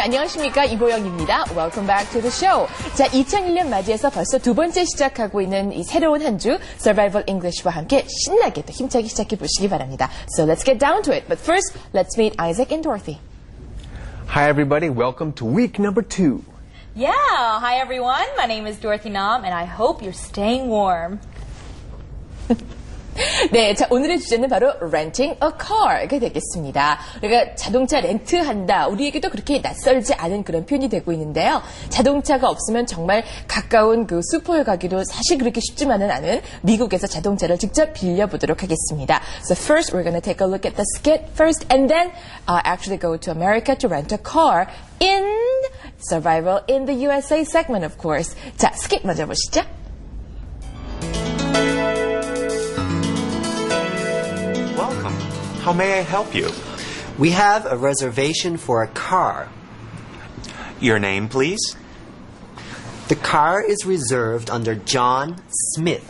안녕하십니까. 이보영입니다. Welcome back to the show. 자, 2001년 맞이해서 벌써 두 번째 시작하고 있는 이 새로운 한 주 Survival English와 함께 신나게 또 힘차게 시작해 보시기 바랍니다. So let's get down to it. But first, let's meet Isaac and Dorothy. Hi everybody, welcome to week number 2. Yeah, hi everyone. My name is Dorothy Nam and I hope you're staying warm. 네, 자, 오늘의 주제는 바로 renting a car가 되겠습니다. 우리가 자동차 렌트한다. 우리에게도 그렇게 낯설지 않은 그런 표현이 되고 있는데요. 자동차가 없으면 정말 가까운 그 슈퍼에 가기도 사실 그렇게 쉽지만은 않은 미국에서 자동차를 직접 빌려보도록 하겠습니다. So first we're going to take a look at the skit first and then actually go to America to rent a car in Survival in the USA segment, of course. 자, skit 먼저 보시죠. Welcome. How may I help you? We have a reservation for a car. Your name, please? The car is reserved under John Smith.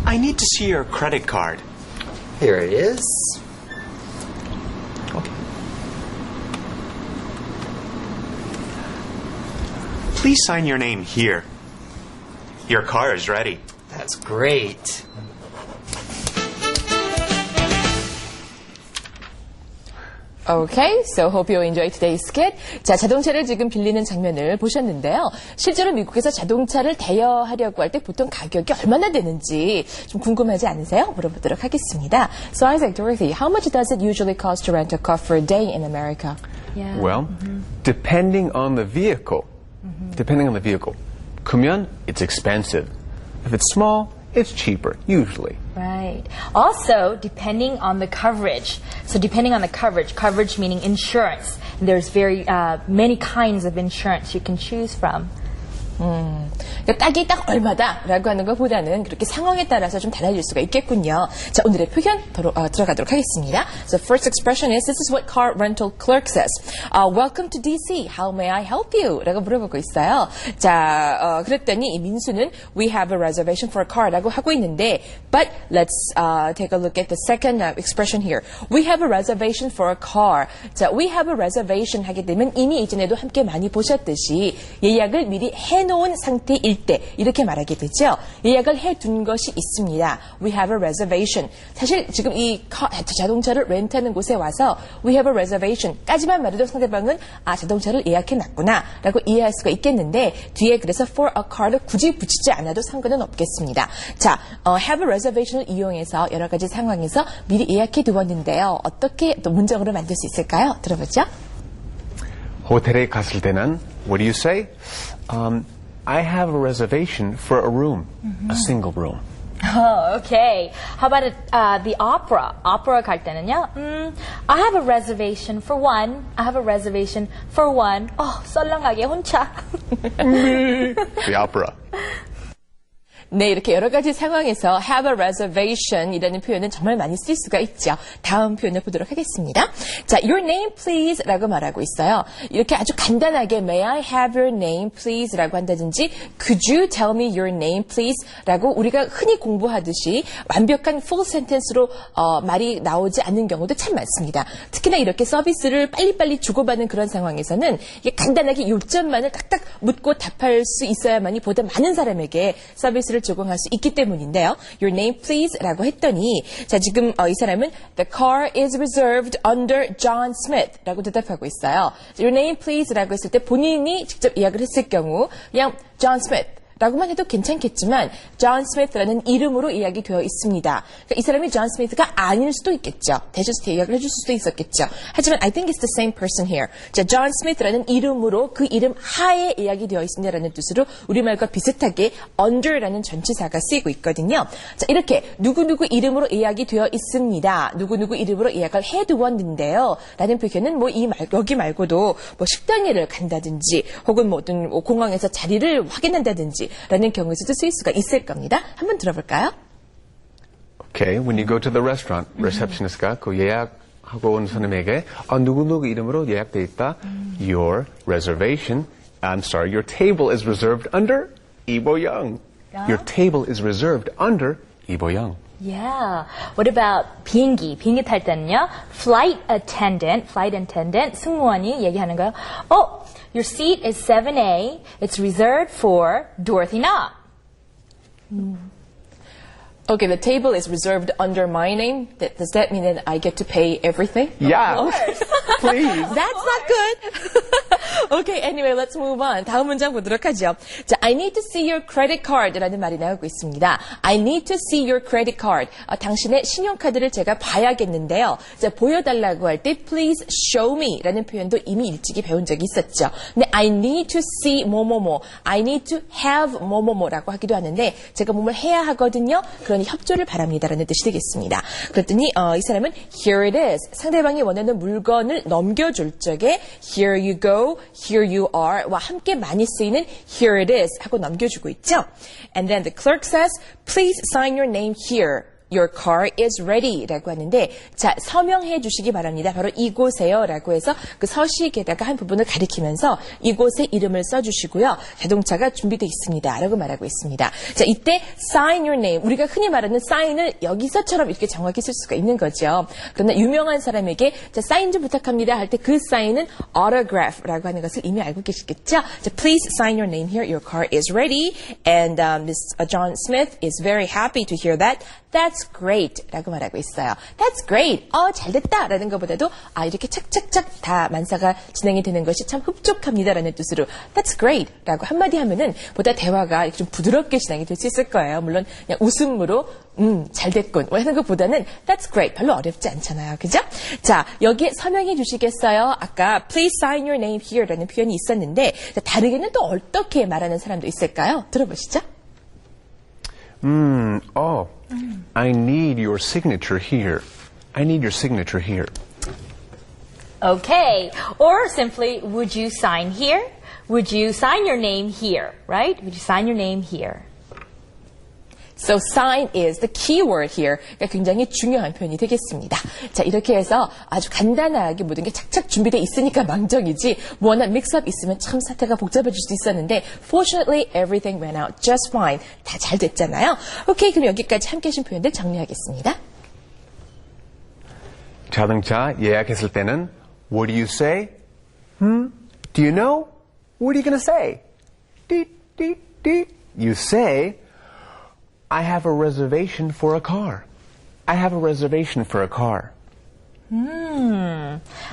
I need to see your credit card. Here it is. Okay. Please sign your name here. Your car is ready. That's great. Okay, so hope you enjoy today's skit. 자, 자동차를 지금 빌리는 장면을 보셨는데요. 실제로 미국에서 자동차를 대여하려고 할 때 보통 가격이 얼마나 되는지 좀 궁금하지 않으세요? 물어보도록 하겠습니다. So Isaac, Dorothy, how much does it usually cost to rent a car for a day in America? Yeah. Well, depending on the vehicle. Depending on the vehicle. 크면, it's expensive. If it's small, it's cheaper, usually. Right. Also, depending on the coverage. So depending on the coverage meaning insurance. And there's very many kinds of insurance you can choose from. 딱이 딱 얼마다라고 하는 것보다는 그렇게 상황에 따라서 좀 달라질 수가 있겠군요. 자, 오늘의 표현 들어가도록 하겠습니다. So first expression is, this is what car rental clerk says. Welcome to DC. How may I help you? 라고 물어보고 있어요. 자, 그랬더니 이 민수는 we have a reservation for a car 라고 하고 있는데 but let's take a look at the second expression here. We have a reservation for a car. 자, we have a reservation 하게 되면 이미 이전에도 함께 많이 보셨듯이 예약을 미리 해놓은 상태일 때 이렇게 말하게 되죠. 예약을 해둔 것이 있습니다. We have a reservation. 사실 지금 이 자동차를 렌트하는 곳에 와서 we have a reservation 까지만 말해도 상대방은 자동차를 예약해놨구나 라고 이해할 수가 있겠는데 뒤에 그래서 for a car를 굳이 붙이지 않아도 상관은 없겠습니다. 자, have a reservation을 이용해서 여러 가지 상황에서 미리 예약해 두었는데요. 어떻게 또 문장으로 만들 수 있을까요? 들어보죠. 호텔에 갔을 때는 what do you say? I have a reservation for a room, a single room. Oh, okay. How about the opera? Opera 갈 때는요. I have a reservation for one. I have a reservation for one. 썰렁하게 혼자. The opera. 네, 이렇게 여러 가지 상황에서 have a reservation 이라는 표현은 정말 많이 쓸 수가 있죠. 다음 표현을 보도록 하겠습니다. 자, your name please 라고 말하고 있어요. 이렇게 아주 간단하게 may I have your name please 라고 한다든지 could you tell me your name please 라고 우리가 흔히 공부하듯이 완벽한 full sentence로 말이 나오지 않는 경우도 참 많습니다. 특히나 이렇게 서비스를 빨리빨리 주고받는 그런 상황에서는 이게 간단하게 요점만을 딱딱 묻고 답할 수 있어야만이 보다 많은 사람에게 서비스를 제공할 수 있기 때문인데요. Your name please 라고 했더니 자 지금 이 사람은 The car is reserved under John Smith 라고 대답하고 있어요. Your name please 라고 했을 때 본인이 직접 예약을 했을 경우 그냥 John Smith 라고만 해도 괜찮겠지만 John Smith라는 이름으로 예약이 되어 있습니다. 그러니까 이 사람이 John Smith가 아닐 수도 있겠죠. 대셔서 예약을 해줄 수도 있었겠죠. 하지만 I think it's the same person here. 자, John Smith라는 이름으로 그 이름 하에 예약이 되어 있습니다라는 뜻으로 우리말과 비슷하게 under라는 전치사가 쓰이고 있거든요. 자, 이렇게 누구누구 이름으로 예약이 되어 있습니다. 누구누구 이름으로 예약을 해두었는데요. 라는 표현은 여기 말고도 식당에를 간다든지 혹은 어떤 공항에서 자리를 확인한다든지 라는 경우에서도 쓰일 수가 있을 겁니다. 한번 들어볼까요? Okay, when you go to the restaurant, receptionist가 그 예약하고 온 손님에게 누구누구 이름으로 예약돼 있다. Your reservation, your table is reserved under 이보영. Your table is reserved under 이보영. Yeah. What about 비행기? 비행기 탈 때는요. Flight attendant, 승무원이 얘기하는 거예요. Oh, your seat is 7A. It's reserved for Dorothy Na. Okay, the table is reserved under my name. Does that mean that I get to pay everything? Yeah. Please. That's not good. Okay, anyway, let's move on. 다음 문장 보도록 하죠. 자, I need to see your credit card라는 말이 나오고 있습니다. I need to see your credit card. 당신의 신용카드를 제가 봐야겠는데요. 자, 보여달라고 할 때 please show me라는 표현도 이미 일찍이 배운 적이 있었죠. 근데 I need to see 뭐뭐뭐, I need to have 뭐뭐뭐라고 하기도 하는데 제가 뭐뭘 해야 하거든요. 그러니 협조를 바랍니다라는 뜻이 되겠습니다. 그랬더니 이 사람은 here it is. 상대방이 원하는 물건을 넘겨줄 적에 here you go, here you are 와 함께 많이 쓰이는 here it is 하고 넘겨주고 있죠. And then the clerk says, please sign your name here. Your car is ready 라고 하는데 자 서명해 주시기 바랍니다. 바로 이곳에요 라고 해서 그 서식에다가 한 부분을 가리키면서 이곳에 이름을 써주시고요. 자동차가 준비되어 있습니다 라고 말하고 있습니다. 자 이때 sign your name 우리가 흔히 말하는 sign을 여기서처럼 이렇게 정확히 쓸 수가 있는 거죠. 그러나 유명한 사람에게 자 사인 좀 부탁합니다 할 때 그 사인은 autograph라고 하는 것을 이미 알고 계시겠죠. 자 please sign your name here. Your car is ready and Miss John Smith is very happy to hear that. That's great 라고 말하고 있어요. That's great. 잘 됐다 라는 것보다도 이렇게 착착착 다 만사가 진행이 되는 것이 참 흡족합니다 라는 뜻으로 That's great 라고 한마디 하면은 보다 대화가 이렇게 좀 부드럽게 진행이 될 수 있을 거예요. 물론 그냥 웃음으로 잘 됐군 하는 것보다는 That's great 별로 어렵지 않잖아요. 그죠? 자 여기에 서명해 주시겠어요? 아까 Please sign your name here 라는 표현이 있었는데 자, 다르게는 또 어떻게 말하는 사람도 있을까요? 들어보시죠. I need your signature here. I need your signature here. Okay. Or simply, would you sign here? Would you sign your name here? Right? Would you sign your name here? So sign is the key word here. 그러니까 굉장히 중요한 표현이 되겠습니다. 자, 이렇게 해서 아주 간단하게 모든 게 착착 준비되어 있으니까 망정이지 뭐 하나 믹스업 있으면 참 사태가 복잡해질 수도 있었는데 Fortunately, everything went out just fine. 다 잘 됐잖아요. 오케이, 그럼 여기까지 함께 하신 표현들 정리하겠습니다. 자동차 예약했을 때는 What do you say? Do you know? What are you going to say? You say I have a reservation for a car. I have a reservation for a car.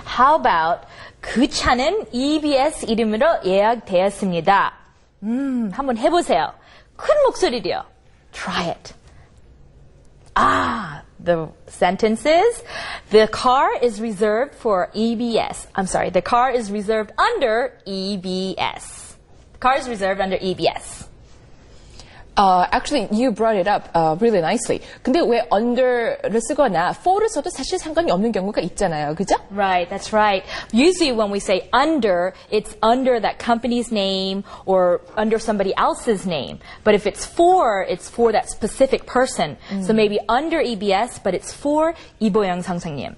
How about 그 차는 EBS 이름으로 예약되었습니다. 한번 해보세요. 큰 목소리로요. Try it. The sentence is, the car is reserved for EBS. I'm sorry, the car is reserved under EBS. The car is reserved under EBS. Actually, you brought it up really nicely. 근데 왜 under를 쓰거나 for를 써도 사실 상관이 없는 경우가 있잖아요. 그죠? Right, that's right. Usually when we say under, it's under that company's name or under somebody else's name. But if it's for that specific person. So maybe under EBS, but it's for 이보영 상상님.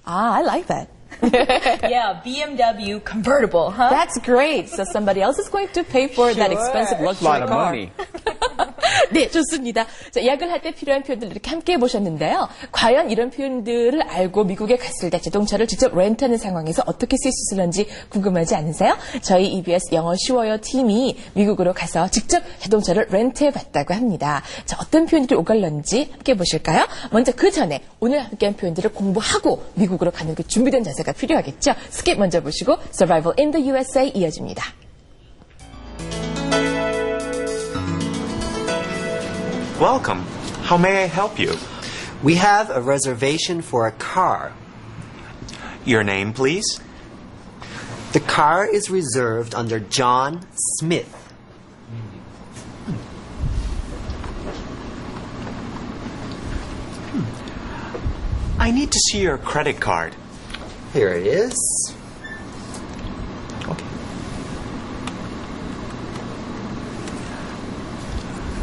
I like that. Yeah, BMW convertible, huh? That's great. So somebody else is going to pay for that expensive A luxury lot of car. money. 네, 좋습니다. 자, 예약을 할 때 필요한 표현들 이렇게 함께 해보셨는데요. 과연 이런 표현들을 알고 미국에 갔을 때 자동차를 직접 렌트하는 상황에서 어떻게 쓸 수 있을런지 궁금하지 않으세요? 저희 EBS 영어 쉬워요 팀이 미국으로 가서 직접 자동차를 렌트해봤다고 합니다. 자, 어떤 표현들이 오갈런지 함께 보실까요? 먼저 그 전에 오늘 함께한 표현들을 공부하고 미국으로 가는 그 준비된 자세가 필요하겠죠? 스킵 먼저 보시고 Survival in the USA 이어집니다. Welcome. How may I help you? We have a reservation for a car. Your name, please? The car is reserved under John Smith. I need to see your credit card. Here it is. Okay.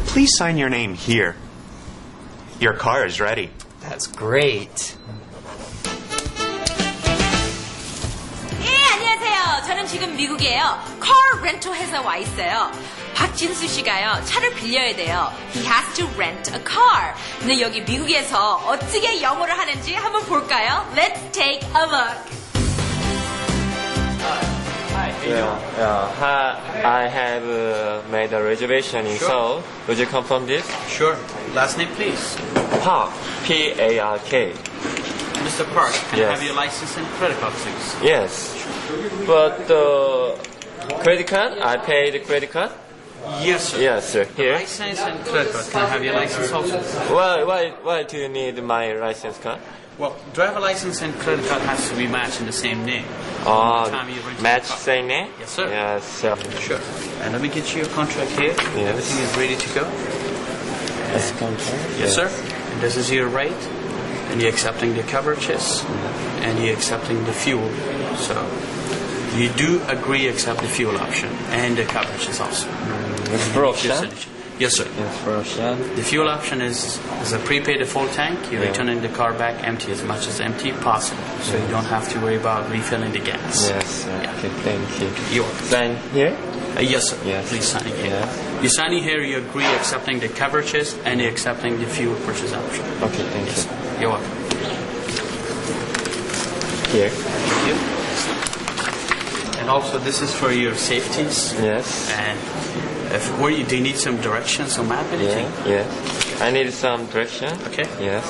Please sign your name here. Your car is ready. That's great. 예, 안녕하세요. 저는 지금 미국이에요. car rental 회사 와 있어요. 박진수 씨가요, 차를 빌려야 돼요. He has to rent a car. 근데 여기 미국에서 어떻게 영어를 하는지 한번 볼까요? Let's take a look. Hi, I have made a reservation in Seoul. Would you confirm this? Sure. Last name, please. Park, P-A-R-K. Mr. Park, can I Yes. have your license and credit card, please? Yes. But credit card? I paid the credit card? Yes, sir. Yes, sir. Here. License and credit card. Can I have your license also? Why do you need my license card? Well, driver license and credit card has to be matched in the same name. Time you rent Match the car. same name? Yes, sir. Yes, sir. Sure. And let me get you a contract here. Yes. Everything is ready to go. Yes, contract. Yes, sir. And this is your rate. And you're accepting the coverages. And you're accepting the fuel. So you do agree accept the fuel option and the coverages also. It's for Your option? signature. Yes, sir. Yes, for option. The fuel option is a prepaid full tank. You're returning the car back empty as much as empty possible. So you don't have to worry about refilling the gas. Yes, sir. Yeah. Okay, thank you. You're welcome. Sign here? Yes, sir. Yes. Please sign it here. Yes. You sign it here, you agree accepting the coverages and you're accepting the fuel purchase option. Okay, thank Yes, you. sir. You're welcome. Here? Thank you. And also, this is for your safeties. Yes. And do you need some directions or map, anything? Yeah, yes. I need some direction. Okay. Yes.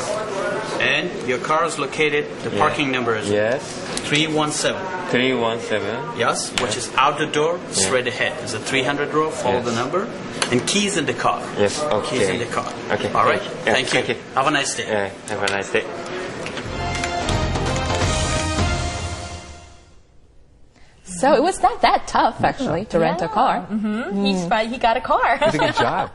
And your car is located, the parking number is Yes. 317. 317. Yes, which is out the door, straight ahead. There's a 300 row, follow Yes. the number. And keys in the car. Yes, okay. Keys in the car. Okay. All right. Yeah, Thank you. thank you. Have a nice day. Yeah, have a nice day. So it was not that tough, actually, to rent a car. He got a car. You did a good job.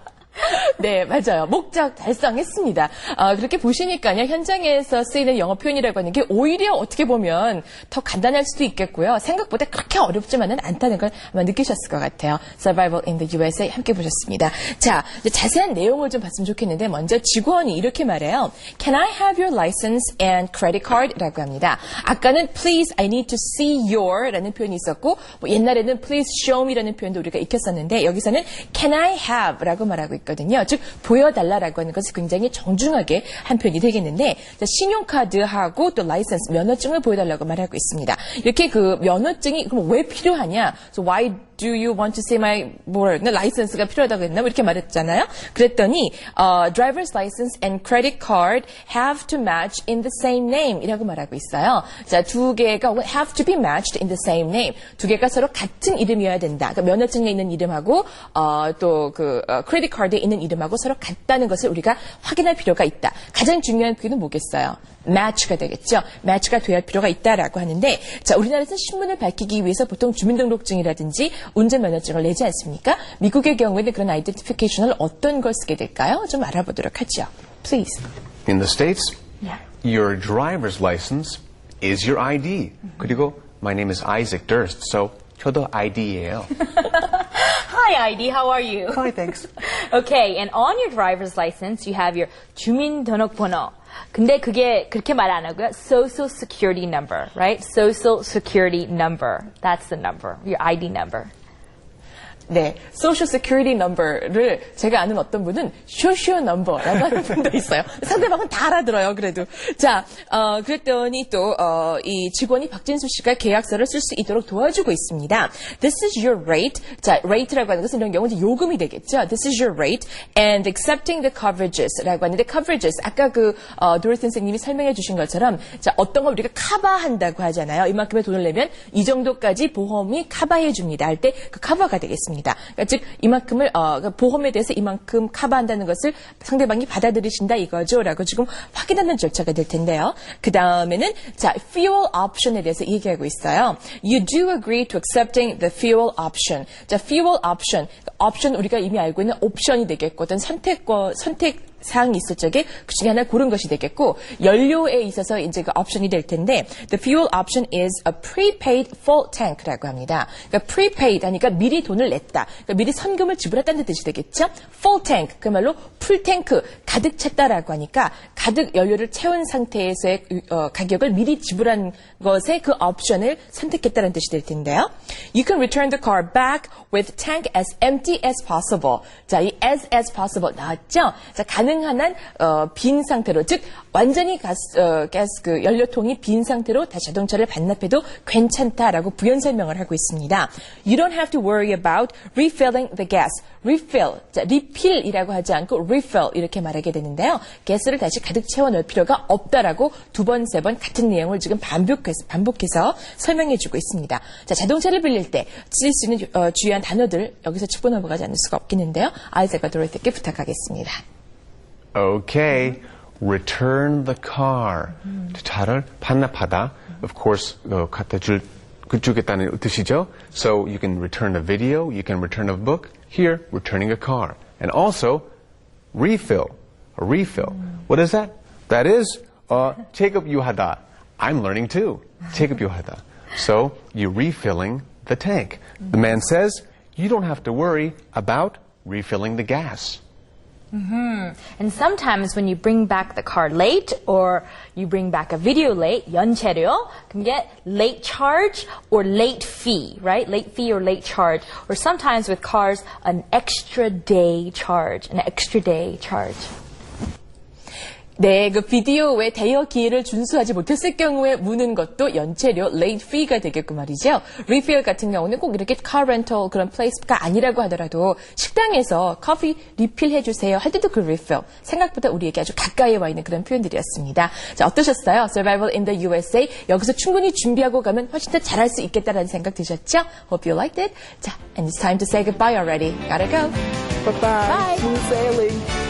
네, 맞아요. 목적 달성했습니다. 그렇게 보시니까요, 현장에서 쓰이는 영어 표현이라고 하는 게 오히려 어떻게 보면 더 간단할 수도 있겠고요. 생각보다 그렇게 어렵지만은 않다는 걸 아마 느끼셨을 것 같아요. Survival in the USA 함께 보셨습니다. 자, 이제 자세한 내용을 좀 봤으면 좋겠는데, 먼저 직원이 이렇게 말해요. Can I have your license and credit card? 라고 합니다. 아까는 please, I need to see your 라는 표현이 있었고, 뭐 옛날에는 please show me 라는 표현도 우리가 익혔었는데, 여기서는 can I have 라고 말하고 있거든요. 즉 보여달라라고 하는 것이 굉장히 정중하게 한 표현이 되겠는데, 신용카드하고 또 라이선스 면허증을 보여달라고 말하고 있습니다. 이렇게 그 면허증이 그럼 왜 필요하냐? So why do you want to see my 라이선스가 필요하다고 했나? 이렇게 말했잖아요. 그랬더니 driver's license and credit card have to match in the same name 이라고 말하고 있어요. 자, 두 개가 have to be matched in the same name. 두 개가 서로 같은 이름이어야 된다. 그러니까 면허증에 있는 이름하고 또 그 크레딧 카드에 있는 이름하고 서로 같다는 것을 우리가 확인할 필요가 있다. 가장 중요한 표현은 뭐겠어요? match가 되겠죠. match가 돼야 할 필요가 있다라고 하는데, 자, 우리나라에서는 신분을 밝히기 위해서 보통 주민등록증이라든지 운전면허증을 내지 않습니까? 미국의 경우에는 그런 아이덴티피케이션을 어떤 걸 쓰게 될까요? 좀 알아보도록 하죠. Please. In the States, your driver's license is your ID. 그리고 my name is Isaac Durst, so 저도 ID예요. Hi, ID. How are you? Hi, thanks. Okay, and on your driver's license, you have your 주민등록번호. 근데 그게 그렇게 말 안 하고요. Social Security number, right? Social Security number. That's the number, your ID number. 네, Social Security Number를 제가 아는 어떤 분은 Social Number라고 하는 분도 있어요. 상대방은 다 알아들어요, 그래도. 자, 그랬더니 또 이 직원이 박진수 씨가 계약서를 쓸 수 있도록 도와주고 있습니다. This is your rate. 자, rate라고 하는 것은 이런 경우 이제 요금이 되겠죠. This is your rate and accepting the coverages라고 하는데 coverages 아까 그 도리 선생님이 설명해 주신 것처럼 자, 어떤 걸 우리가 커버한다고 하잖아요. 이만큼의 돈을 내면 이 정도까지 보험이 커버해 줍니다. 할 때 그 커버가 되겠습니다. 그러니까 즉 이만큼을 보험에 대해서 이만큼 커버한다는 것을 상대방이 받아들이신다 이거죠라고 지금 확인하는 절차가 될 텐데요. 그 다음에는 자 fuel option에 대해서 얘기하고 있어요. You do agree to accepting the fuel option. 자 fuel option, option 우리가 이미 알고 있는 옵션이 되겠고 어떤 선택 사항이 있을 적에 그 중에 하나 고른 것이 되겠고 연료에 있어서 이제 그 옵션이 될 텐데 the fuel option is a prepaid full tank라고 합니다. 그러니까 prepaid 하니까 미리 돈을 냈다. 그러니까 미리 선금을 지불했다는 뜻이 되겠죠. full tank 그야말로 풀 탱크 가득 찼다라고 하니까 가득 연료를 채운 상태에서의 가격을 미리 지불한 것의 그 옵션을 선택했다는 뜻이 될 텐데요. You can return the car back with tank as empty as possible. 자, 이 as possible 나왔죠? 자, 가능한 한 빈 상태로, 즉 완전히 가스 그 연료통이 빈 상태로 다시 자동차를 반납해도 괜찮다라고 부연 설명을 하고 있습니다. You don't have to worry about refilling the gas. refill, 자, refill이라고 하지 않고 refill 이렇게 말하게 되는데요. 가스를 다시 가득 채워 넣을 필요가 없다라고 두 번, 세 번 같은 내용을 지금 반복해서 설명해주고 있습니다. 자, 자동차를 빌릴 때 쓸 수 있는 주요한 단어들 여기서 짚고 넘어가지 않을 수가 없겠는데요. 아이작과 도로이트께 부탁하겠습니다. Okay, return the car. 차를 반납하다. Of course, 갖다 주겠다는 뜻이죠. So you can return a video, you can return a book. Here, returning a car. And also, refill. A refill. What is that? That is, 체급유하다. I'm learning too. 체급유하다. So, you're refilling the tank. The man says, you don't have to worry about refilling the gas. And sometimes when you bring back the car late or you bring back a video late, 연체료, can get late charge or late fee, right? Late fee or late charge. Or sometimes with cars, an extra day charge. 네, 그 비디오의 대여 기일을 준수하지 못했을 경우에 무는 것도 연체료, late fee가 되겠고 말이죠. refill 같은 경우는 꼭 이렇게 car rental 그런 플레이스가 아니라고 하더라도 식당에서 커피 리필 해주세요 할 때도 그 refill. 생각보다 우리에게 아주 가까이 와 있는 그런 표현들이었습니다. 자, 어떠셨어요? Survival in the USA. 여기서 충분히 준비하고 가면 훨씬 더 잘할 수 있겠다라는 생각 드셨죠? Hope you liked it. 자, and it's time to say goodbye already. Gotta go. Bye-bye. Bye. Smooth sailing.